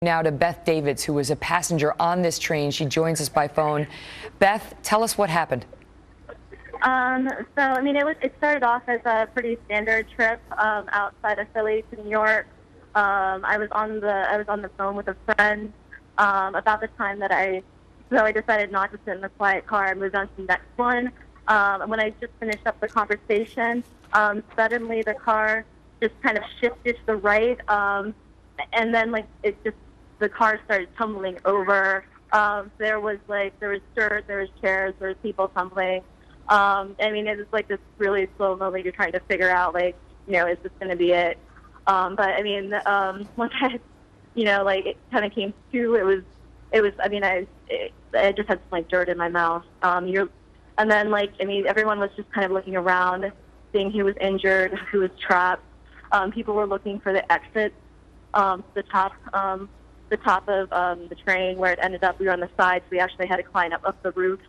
Now to Beth Davids, who was a passenger on this train. She joins us by phone. Beth, tell us what happened. It started off as a pretty standard trip outside of Philly to New York. I was on the phone with a friend about the time that I decided not to sit in the quiet car. I moved on to the next one. When I just finished up the conversation, suddenly the car just kind of shifted to the right, and then the car started tumbling over. There was dirt, there was chairs, there was people tumbling. It was like this really slow moment. You're trying to figure out, is this going to be it? Once I, it kind of came to, I just had some dirt in my mouth. Everyone was just kind of looking around, seeing who was injured, who was trapped. People were looking for the exit, the top of the train where it ended up. We were on the side, so we actually had to climb up the roof.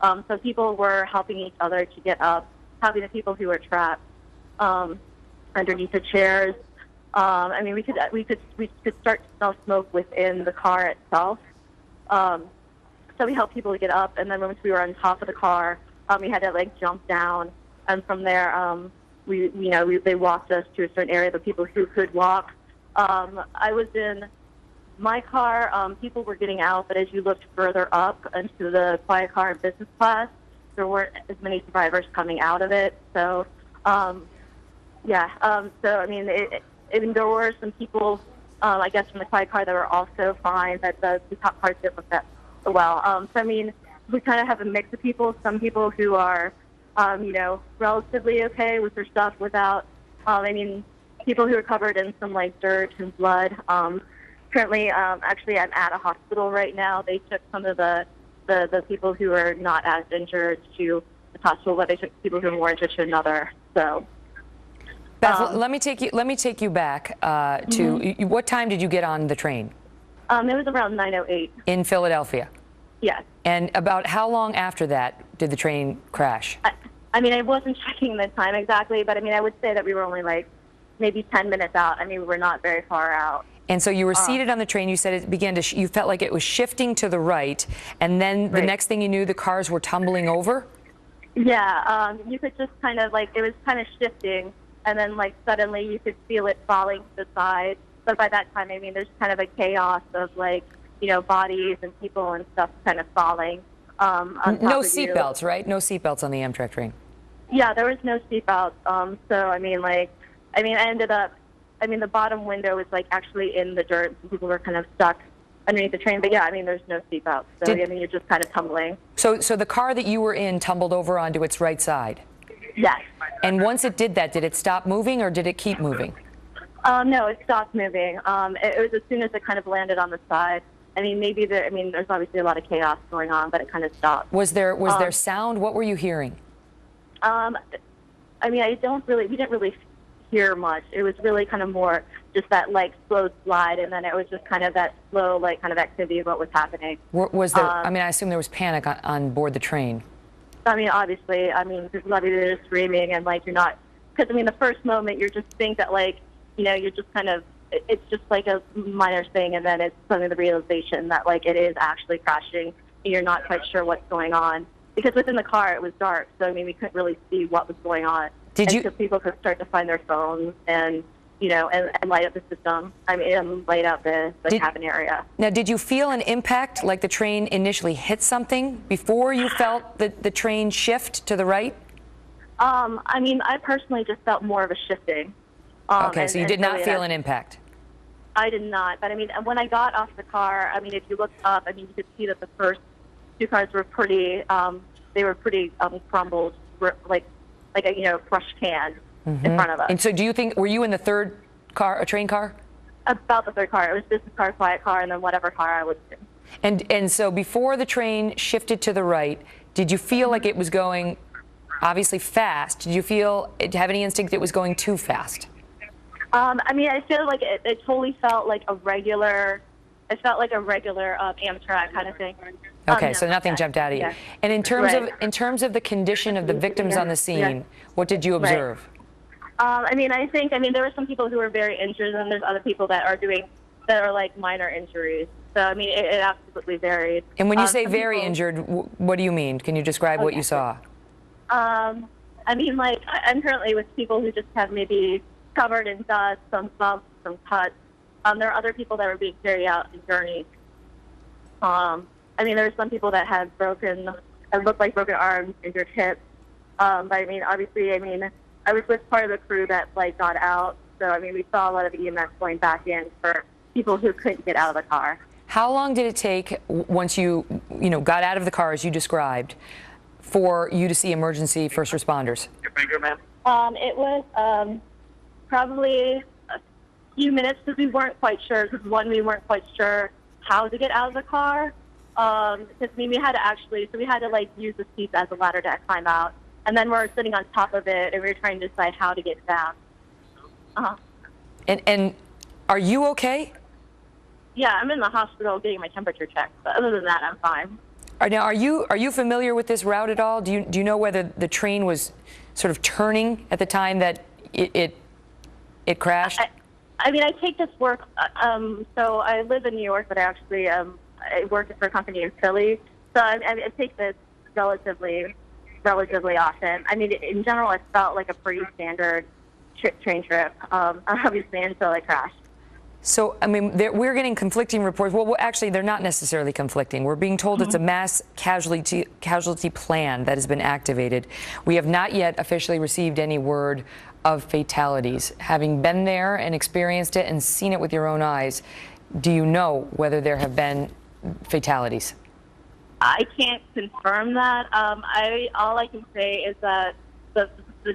So people were helping each other to get up, helping the people who were trapped underneath the chairs. We could start to smell smoke within the car itself. So we helped people to get up, and then once we were on top of the car, we had to jump down, and from there, they walked us to a certain area. The people who could walk. I was in my car. People were getting out, but as you looked further up into the quiet car and business class, there weren't as many survivors coming out of it. So, there were some people, I guess, from the quiet car that were also fine, but the top cars didn't look that well. We kind of have a mix of people. Some people who are, relatively okay with their stuff without, people who are covered in some dirt and blood. Currently, actually, I'm at a hospital right now. They took some of the people who are not as injured to the hospital, but they took people who were more injured to another. So, Beth, let me take you back to what time did you get on the train? It was around 9:08 in Philadelphia. Yes. And about how long after that did the train crash? I wasn't checking the time exactly, but I would say that we were only maybe 10 minutes out. We were not very far out. And so you were seated on the train. You said it began to, you felt like it was shifting to the right, and then the next thing you knew, the cars were tumbling over? Yeah, you could just kind of, it was kind of shifting, and then, suddenly you could feel it falling to the side. But by that time, there's kind of a chaos of, bodies and people and stuff kind of falling on top of you. No seatbelts, right? No seatbelts on the Amtrak train? Yeah, there was no seatbelts. I ended up, the bottom window was actually in the dirt. People were kind of stuck underneath the train. But yeah, there's no seatbelts. So you're just kind of tumbling. So the car that you were in tumbled over onto its right side? Yes. And once it did that, did it stop moving or did it keep moving? No, it stopped moving. It was as soon as it kind of landed on the side. There's obviously a lot of chaos going on, but it kind of stopped. Was there sound? What were you hearing? We didn't really hear much. It was really kind of more just that slow slide, and then it was just kind of that slow kind of activity of what was happening. Was there? I assume there was panic on board the train. Obviously, they're just screaming and you're not, because the first moment you just think that you're just kind of, it's just a minor thing, and then it's suddenly the realization that it is actually crashing, and you're not quite sure what's going on. Because within the car it was dark, so we couldn't really see what was going on. So people could start to find their phones and and light up the system. And light out the cabin area. Now, did you feel an impact, like the train initially hit something before you felt the train shift to the right? I personally just felt more of a shifting. Okay, so you did not feel an impact. I did not, but when I got off the car, if you looked up, you could see that the first two cars were pretty, crumbled, like a crushed can in front of us. And so, do you think, were you in the third car, a train car? About the third car. It was business car, quiet car, and then whatever car I was in. And so, before the train shifted to the right, did you feel like it was going, obviously fast? Did you have any instinct it was going too fast? I feel like it totally felt like a regular. It felt like a regular Amtrak kind of thing. Okay, so nothing jumped out at you. Yeah. And in terms of the condition of the victims on the scene, what did you observe? I think there were some people who were very injured, and there's other people that are doing that are like minor injuries. So I mean, it absolutely varied. And when you say Some very people- injured, what do you mean? Can you describe what you saw? I mean, like, I'm currently with people who just have maybe covered in dust, some bumps, some cuts. There are other people that were being carried out in journeys. I mean, there were some people that had it looked like broken arms, injured hips. But I mean, obviously, I mean, I was with part of the crew that, like, got out. So, I mean, we saw a lot of EMS going back in for people who couldn't get out of the car. How long did it take once you got out of the car, as you described, for you to see emergency first responders? Your finger, ma'am? It was probably a few minutes because we weren't quite sure. Because one, we weren't quite sure how to get out of the car. Because I mean, we had to like use the seats as a ladder to climb out, and then we're sitting on top of it, and we were trying to decide how to get down. And are you okay? Yeah, I'm in the hospital getting my temperature checked, but other than that, I'm fine. Now, are you familiar with this route at all? Do you know whether the train was sort of turning at the time that it crashed? I mean, I take this work. So I live in New York, but I actually I work for a company in Philly. So I take this relatively often. I mean, in general, it felt like a pretty standard train trip. Obviously, until I crashed. So, I mean, we're getting conflicting reports. Well, actually, they're not necessarily conflicting. We're being told it's a mass casualty plan that has been activated. We have not yet officially received any word of fatalities. Having been there and experienced it and seen it with your own eyes, do you know whether there have been fatalities? I can't confirm that. All I can say is that the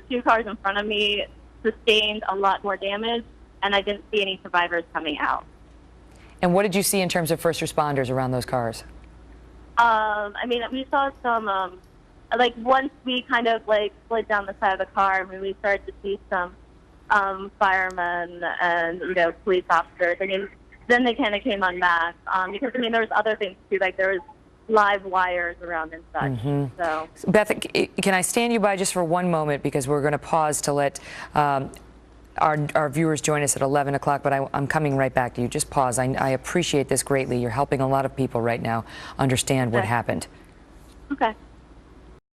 two cars in front of me sustained a lot more damage, and I didn't see any survivors coming out. And what did you see in terms of first responders around those cars? I mean, we saw some, like, once we kind of, like, slid down the side of the car, I mean, we started to see some firemen and, police officers. I mean, then they kind of came on back because, I mean, there was other things, too. Like, there was live wires around and such. So, Beth, can I stand you by just for one moment, because we're going to pause to let our viewers join us at 11 o'clock, but I'm coming right back to you. Just pause. I appreciate this greatly. You're helping a lot of people right now understand what happened. okay.